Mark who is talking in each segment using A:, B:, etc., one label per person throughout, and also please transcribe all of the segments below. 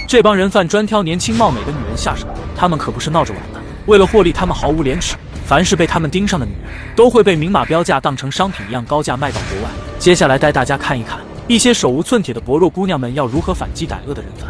A: 这帮人贩专挑年轻貌美的女人下手，他们可不是闹着玩的。为了获利，他们毫无廉耻，凡是被他们盯上的女人，都会被明码标价当成商品一样高价卖到国外。接下来带大家看一看，一些手无寸铁的薄弱姑娘们要如何反击歹恶的人贩。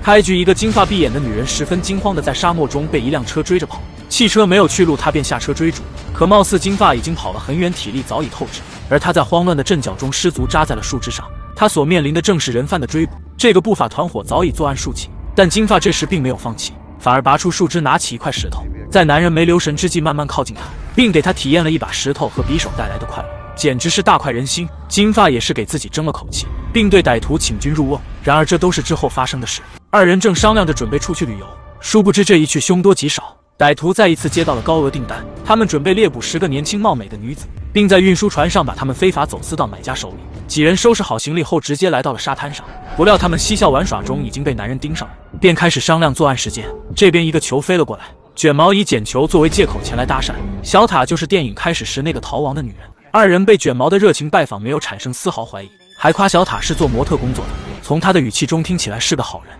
A: 开局，一个金发碧眼的女人十分惊慌地在沙漠中被一辆车追着跑，汽车没有去路，她便下车追逐。可貌似金发已经跑了很远，体力早已透支，而她在慌乱的阵脚中失足扎在了树枝上。她所面临的正是人贩的追捕。这个不法团伙早已作案数起，但金发这时并没有放弃，反而拔出树枝，拿起一块石头，在男人没留神之际慢慢靠近他，并给他体验了一把石头和匕首带来的快乐，简直是大快人心。金发也是给自己争了口气，并对歹徒请君入瓮。然而这都是之后发生的事。二人正商量着准备出去旅游，殊不知这一去凶多吉少。歹徒再一次接到了高额订单，他们准备猎捕10个年轻貌美的女子，并在运输船上把她们非法走私到买家手里。几人收拾好行李后，直接来到了沙滩上。不料他们嬉笑玩耍中已经被男人盯上了，便开始商量作案时间。这边一个球飞了过来，卷毛以捡球作为借口前来搭讪。小塔就是电影开始时那个逃亡的女人。二人被卷毛的热情拜访没有产生丝毫怀疑，还夸小塔是做模特工作的，从他的语气中听起来是个好人。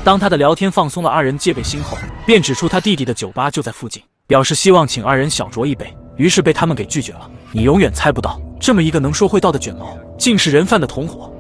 A: 当他的聊天放松了二人戒备心后，便指出他弟弟的酒吧就在附近，表示希望请二人小酌一杯，于是被他们给拒绝了。你永远猜不到，这么一个能说会道的卷毛，竟是人贩的同伙，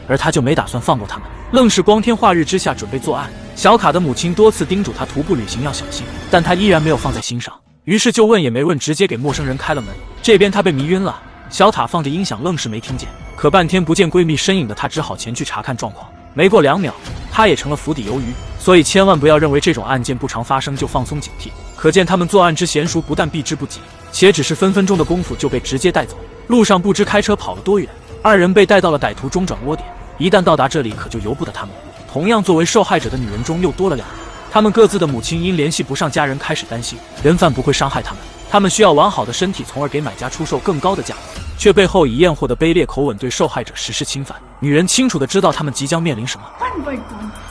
A: 而他就没打算放过他们，愣是光天化日之下准备作案。小卡的母亲多次叮嘱他徒步旅行要小心，但他依然没有放在心上，于是就问也没问，直接给陌生人开了门。这边他被迷晕了，小塔放着音响愣是没听见，可半天不见闺蜜身影的他只好前去查看状况。没过2秒，他也成了釜底鱿鱼。所以千万不要认为这种案件不常发生就放松警惕，可见他们作案之娴熟，不但避之不及，且只是分分钟的功夫就被直接带走。路上不知开车跑了多远，二人被带到了歹徒中转窝点。一旦到达这里，可就由不得他们。同样作为受害者的女人中又多了2人，他们各自的母亲因联系不上家人，开始担心人贩不会伤害他们，他们需要完好的身体，从而给买家出售更高的价格，却背后以验货的卑劣口吻对受害者实施侵犯。女人清楚地知道他们即将面临什么。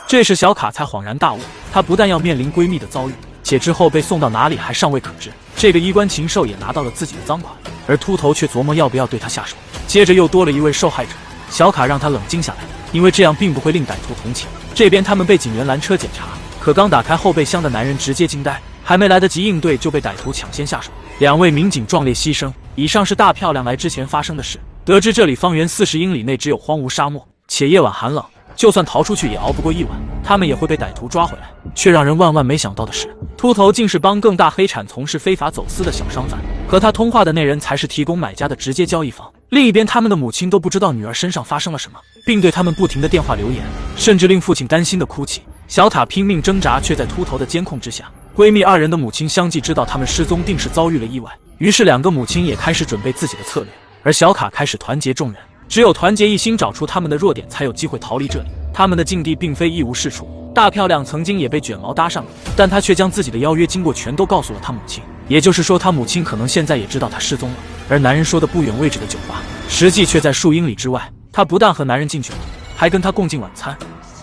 A: 这时小卡才恍然大悟，她不但要面临闺蜜的遭遇，且之后被送到哪里还尚未可知。这个衣冠禽兽也拿到了自己的赃款，而秃头却琢磨要不要对他下手。接着又多了一位受害者，小卡让他冷静下来，因为这样并不会令歹徒同情。这边他们被警员拦车检查，可刚打开后备箱的男人直接惊呆，还没来得及应对就被歹徒抢先下手。2位民警壮烈牺牲。以上是大漂亮来之前发生的事。得知这里方圆40英里内只有荒芜沙漠，且夜晚寒冷，就算逃出去也熬不过一晚，他们也会被歹徒抓回来。却让人万万没想到的是，秃头竟是帮更大黑产从事非法走私的小商贩，和他通话的那人才是提供买家的直接交易方。另一边，他们的母亲都不知道女儿身上发生了什么，并对他们不停的电话留言，甚至令父亲担心的哭泣。小塔拼命挣扎，却在秃头的监控之下。闺蜜2人的母亲相继知道他们失踪定是遭遇了意外，于是2个母亲也开始准备自己的策略。而小卡开始团结众人，只有团结一心，找出他们的弱点，才有机会逃离这里。他们的境地并非一无是处。大漂亮曾经也被卷毛搭上了，但她却将自己的邀约经过全都告诉了她母亲，也就是说她母亲可能现在也知道她失踪了。而男人说的不远位置的酒吧，实际却在数英里之外。她不但和男人进去了，还跟他共进晚餐。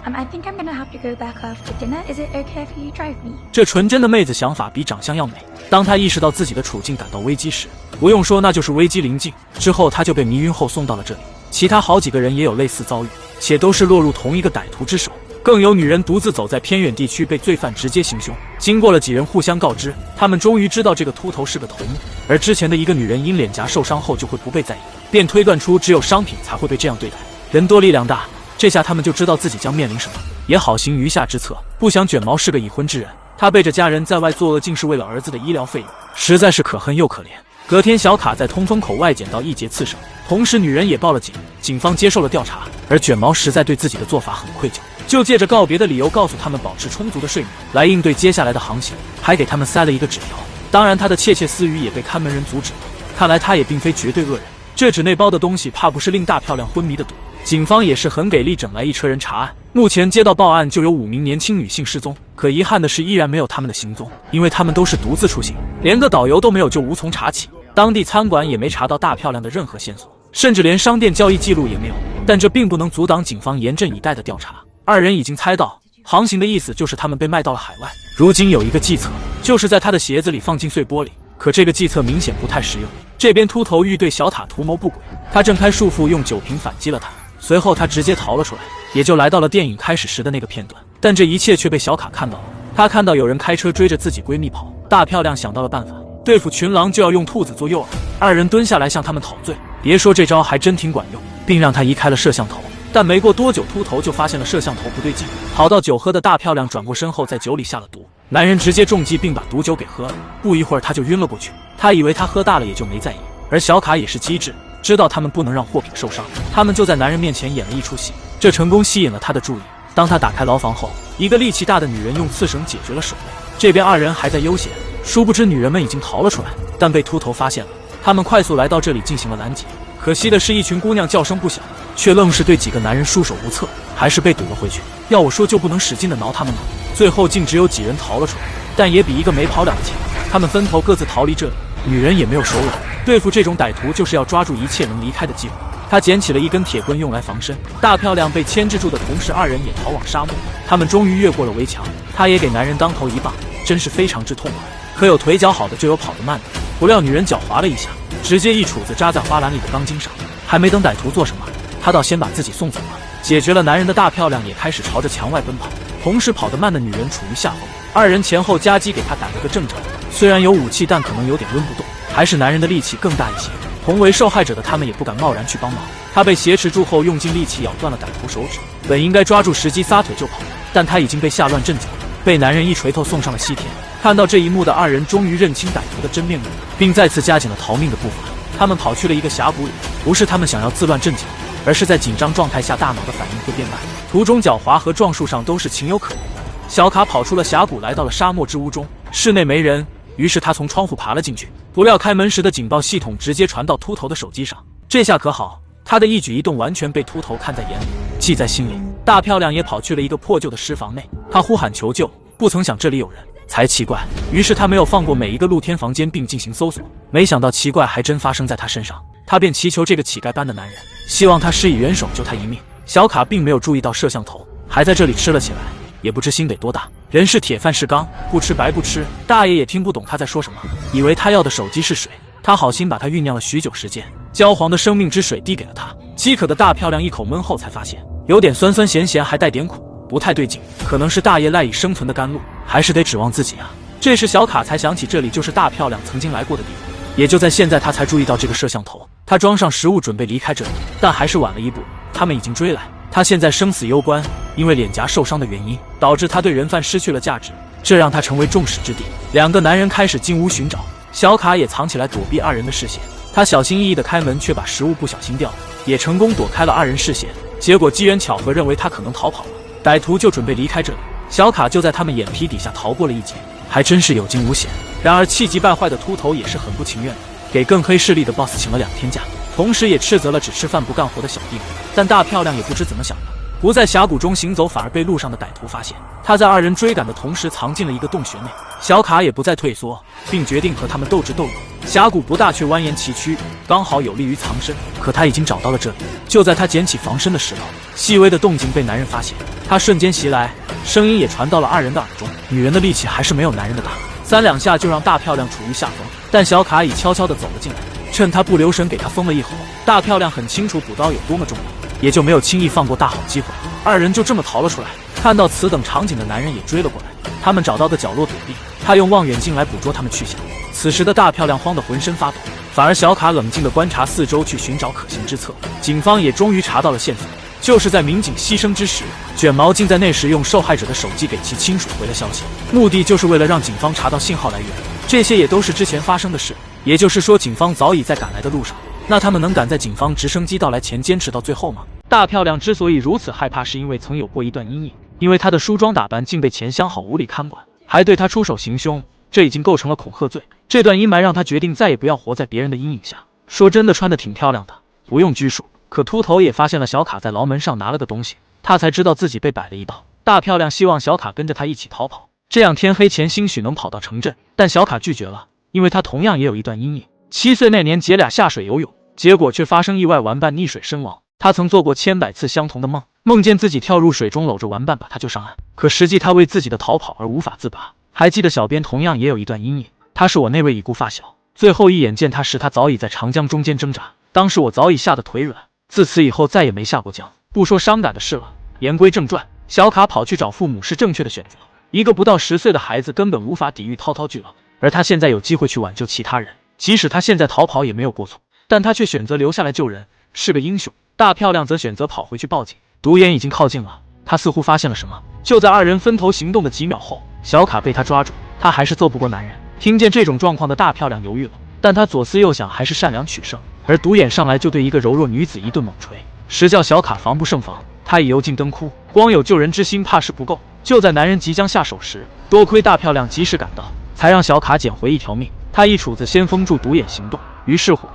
B: I think I'm gonna have to go back after dinner. Is it okay if you drive me?
A: 这纯真的妹子想法比长相要美。当她意识到自己的处境感到危机时，不用说，那就是危机临近。之后她就被迷晕后送到了这里。其他好几个人也有类似遭遇，且都是落入同一个歹徒之手。更有女人独自走在偏远地区，被罪犯直接行凶。经过了几人互相告知，他们终于知道这个秃头是个头目。而之前的一个女人因脸颊受伤后就会不被在意，便推断出只有商品才会被这样对待。人多力量大，这下他们就知道自己将面临什么，也好行余下之策。不想卷毛是个已婚之人，他背着家人在外作恶，竟是为了儿子的医疗费用，实在是可恨又可怜。隔天，小卡在通风口外捡到一节刺伤，同时女人也报了警，警方接受了调查。而卷毛实在对自己的做法很愧疚，就借着告别的理由告诉他们保持充足的睡眠，来应对接下来的航行，还给他们塞了一个纸条。当然他的窃窃私语也被看门人阻止了，看来他也并非绝对恶人。这纸内包的东西怕不是令大漂亮昏迷的毒。警方也是很给力，整来一车人查案。目前接到报案就有5名年轻女性失踪，可遗憾的是依然没有他们的行踪，因为他们都是独自出行，连个导游都没有，就无从查起。当地餐馆也没查到大漂亮的任何线索，甚至连商店交易记录也没有。但这并不能阻挡警方严阵以待的调查。2人已经猜到航行的意思就是他们被卖到了海外。如今有一个计策，就是在他的鞋子里放进碎玻璃，可这个计策明显不太实用。这边秃头欲对小塔图谋不轨，他挣开束缚，用酒瓶反击了他。随后他直接逃了出来，也就来到了电影开始时的那个片段。但这一切却被小卡看到了。他看到有人开车追着自己闺蜜跑，大漂亮想到了办法，对付群狼就要用兔子做诱饵。二人蹲下来向他们讨罪，别说这招还真挺管用，并让他移开了摄像头。但没过多久，秃头就发现了摄像头不对劲，跑到酒喝的大漂亮转过身后，在酒里下了毒。男人直接中计，并把毒酒给喝了。不一会儿他就晕了过去。他以为他喝大了，也就没在意。而小卡也是机智，知道他们不能让货品受伤，他们就在男人面前演了一出戏，这成功吸引了他的注意。当他打开牢房后，一个力气大的女人用刺绳解决了守卫。这边二人还在悠闲，殊不知女人们已经逃了出来，但被秃头发现了。他们快速来到这里进行了拦截。可惜的是，一群姑娘叫声不小，却愣是对几个男人束手无策，还是被堵了回去。要我说，就不能使劲的挠他们吗？最后竟只有几人逃了出来，但也比一个没跑两个强。他们分头各自逃离这里，女人也没有手软。对付这种歹徒，就是要抓住一切能离开的机会。他捡起了一根铁棍用来防身。大漂亮被牵制住的同时，二人也逃往沙漠。他们终于越过了围墙，他也给男人当头一棒，真是非常之痛快。可有腿脚好的，就有跑得慢的。不料女人脚滑了一下，直接一杵子扎在花篮里的钢筋上。还没等歹徒做什么，他倒先把自己送走了。解决了男人的大漂亮也开始朝着墙外奔跑，同时跑得慢的女人处于下风。二人前后夹击，给他逮了个正着。虽然有武器，但可能有点抡不动，还是男人的力气更大一些。同为受害者的他们也不敢贸然去帮忙。他被挟持住后，用尽力气咬断了歹徒手指，本应该抓住时机撒腿就跑，但他已经被吓乱阵脚，被男人一锤头送上了西天。看到这一幕的二人终于认清歹徒的真面目，并再次加紧了逃命的步伐。他们跑去了一个峡谷里，不是他们想要自乱阵脚，而是在紧张状态下大脑的反应会变慢，途中狡猾和撞树上都是情有可原的。小卡跑出了峡谷，来到了沙漠之屋中，室内没人，于是他从窗户爬了进去。不料开门时的警报系统直接传到秃头的手机上，这下可好，他的一举一动完全被秃头看在眼里，记在心里。大漂亮也跑去了一个破旧的尸房内，他呼喊求救，不曾想这里有人，才奇怪。于是他没有放过每一个露天房间，并进行搜索。没想到奇怪还真发生在他身上，他便祈求这个乞丐般的男人，希望他施以援手救他一命。小卡并没有注意到摄像头，还在这里吃了起来，也不知心得多大。人是铁饭是钢，不吃白不吃。大爷也听不懂他在说什么，以为他要的手机是水。他好心把他酝酿了许久时间焦黄的生命之水递给了他。饥渴的大漂亮一口闷后才发现，有点酸酸咸咸，还带点苦，不太对劲。可能是大爷赖以生存的甘露，还是得指望自己啊。这时小卡才想起，这里就是大漂亮曾经来过的地方。也就在现在，他才注意到这个摄像头。他装上食物准备离开这里，但还是晚了一步，他们已经追来。他现在生死攸关，因为脸颊受伤的原因，导致他对人贩失去了价值，这让他成为众矢之的。两个男人开始进屋寻找，小卡也藏起来躲避二人的视线。他小心翼翼地开门，却把食物不小心掉了，也成功躲开了二人视线。结果机缘巧合，认为他可能逃跑了，歹徒就准备离开这里。小卡就在他们眼皮底下逃过了一劫，还真是有惊无险。然而气急败坏的秃头也是很不情愿的，给更黑势力的 boss 请了2天假，同时也斥责了只吃饭不干活的小弟们。但大漂亮也不知怎么想的，不在峡谷中行走，反而被路上的歹徒发现。他在二人追赶的同时藏进了一个洞穴内。小卡也不再退缩，并决定和他们斗智斗勇。峡谷不大，却蜿蜒崎岖，刚好有利于藏身。可他已经找到了这里。就在他捡起防身的时候，细微的动静被男人发现，他瞬间袭来，声音也传到了二人的耳中。女人的力气还是没有男人的大，3两下就让大漂亮处于下风。但小卡已悄悄地走了进来，趁他不留神给他封了一口。大漂亮很清楚补刀有多么重要，也就没有轻易放过大好机会。二人就这么逃了出来。看到此等场景的男人也追了过来，他们找到个角落躲避，他用望远镜来捕捉他们去向。此时的大漂亮慌得浑身发抖，反而小卡冷静地观察四周，去寻找可行之策。警方也终于查到了线索，就是在民警牺牲之时，卷毛竟在那时用受害者的手机给其亲属回了消息，目的就是为了让警方查到信号来源。这些也都是之前发生的事，也就是说警方早已在赶来的路上。那他们能赶在警方直升机到来前坚持到最后吗？大漂亮之所以如此害怕，是因为曾有过一段阴影，因为她的梳妆打扮竟被钱相好无理看管，还对她出手行凶，这已经构成了恐吓罪。这段阴霾让她决定再也不要活在别人的阴影下。说真的，穿得挺漂亮的，不用拘束。可秃头也发现了小卡在牢门上拿了个东西，他才知道自己被摆了一道。大漂亮希望小卡跟着他一起逃跑，这样天黑前兴许能跑到城镇，但小卡拒绝了，因为他同样也有一段阴影。7岁那年，姐俩下水游泳，结果却发生意外，玩伴溺水身亡。他曾做过千百次相同的梦，梦见自己跳入水中，搂着玩伴把他救上岸。可实际他为自己的逃跑而无法自拔。还记得小编同样也有一段阴影，他是我那位已故发小，最后一眼见他时，他早已在长江中间挣扎。当时我早已吓得腿软，自此以后再也没下过江。不说伤感的事了，言归正传，小卡跑去找父母是正确的选择。一个不到10岁的孩子根本无法抵御滔滔巨浪，而他现在有机会去挽救其他人，即使他现在逃跑也没有过错，但他却选择留下来救人，是个英雄。大漂亮则选择跑回去报警。独眼已经靠近了，他似乎发现了什么。就在二人分头行动的几秒后，小卡被他抓住。他还是揍不过男人。听见这种状况的大漂亮犹豫了，但他左思右想，还是善良取胜。而独眼上来就对一个柔弱女子一顿猛锤，实叫小卡防不胜防。他已油尽灯枯，光有救人之心怕是不够。就在男人即将下手时，多亏大漂亮及时赶到，才让小卡捡回一条命。他一杵子先封住独眼行动，于是乎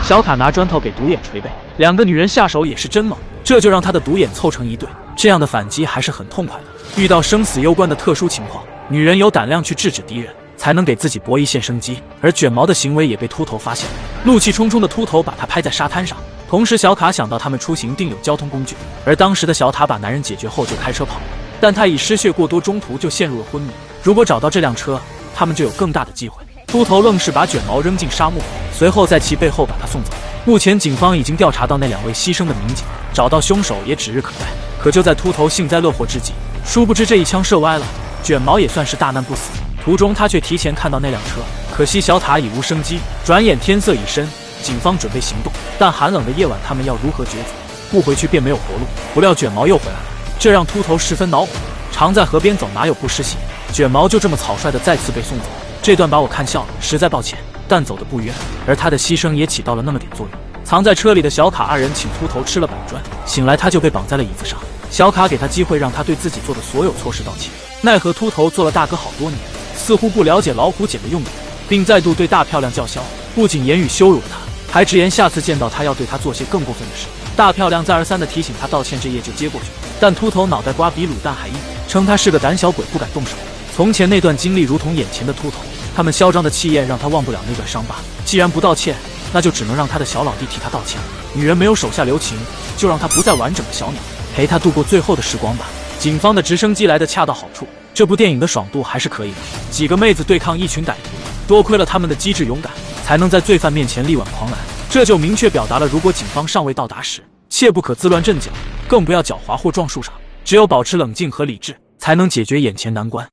A: 小卡拿砖头给独眼捶背。两个女人下手也是真猛，这就让他的独眼凑成一对。这样的反击还是很痛快的。遇到生死攸关的特殊情况，女人有胆量去制止敌人，才能给自己搏一线生机。而卷毛的行为也被秃头发现了，怒气冲冲的秃头把他拍在沙滩上。同时小卡想到他们出行定有交通工具，而当时的小塔把男人解决后就开车跑了，但他已失血过多，中途就陷入了昏迷。如果找到这辆车，他们就有更大的机会。秃头愣是把卷毛扔进沙漠，随后在其背后把他送走。目前警方已经调查到那2位牺牲的民警，找到凶手也指日可待。可就在秃头幸灾乐祸之际，殊不知这一枪射歪了，卷毛也算是大难不死。途中他却提前看到那辆车，可惜小塔已无生机。转眼天色已深，警方准备行动，但寒冷的夜晚他们要如何抉择？不回去便没有活路。不料卷毛又回来了，这让秃头十分恼火。常在河边走，哪有不湿鞋？卷毛就这么草率的再次被送走，这段把我看笑了，实在抱歉，但走得不冤。而他的牺牲也起到了那么点作用。藏在车里的小卡二人请秃头吃了板砖，醒来他就被绑在了椅子上。小卡给他机会让他对自己做的所有错事道歉，奈何秃头做了大哥好多年，似乎不了解老虎钳的用途，并再度对大漂亮叫嚣，不仅言语羞辱了他，还直言下次见到他要对他做些更过分的事。大漂亮再而三的提醒他道歉，这夜就接过去，但秃头脑袋瓜比卤蛋还硬，称他是个胆小鬼，不敢动手。从前那段经历如同眼前的秃头，他们嚣张的气焰让他忘不了那段伤疤。既然不道歉，那就只能让他的小老弟替他道歉了。女人没有手下留情，就让他不再完整的小鸟，陪他度过最后的时光吧。警方的直升机来得恰到好处，这部电影的爽度还是可以的。几个妹子对抗一群歹徒，多亏了他们的机智勇敢，才能在罪犯面前力挽狂澜。这就明确表达了，如果警方尚未到达时，切不可自乱阵脚，更不要狡猾或撞树上。只有保持冷静和理智，才能解决眼前难关。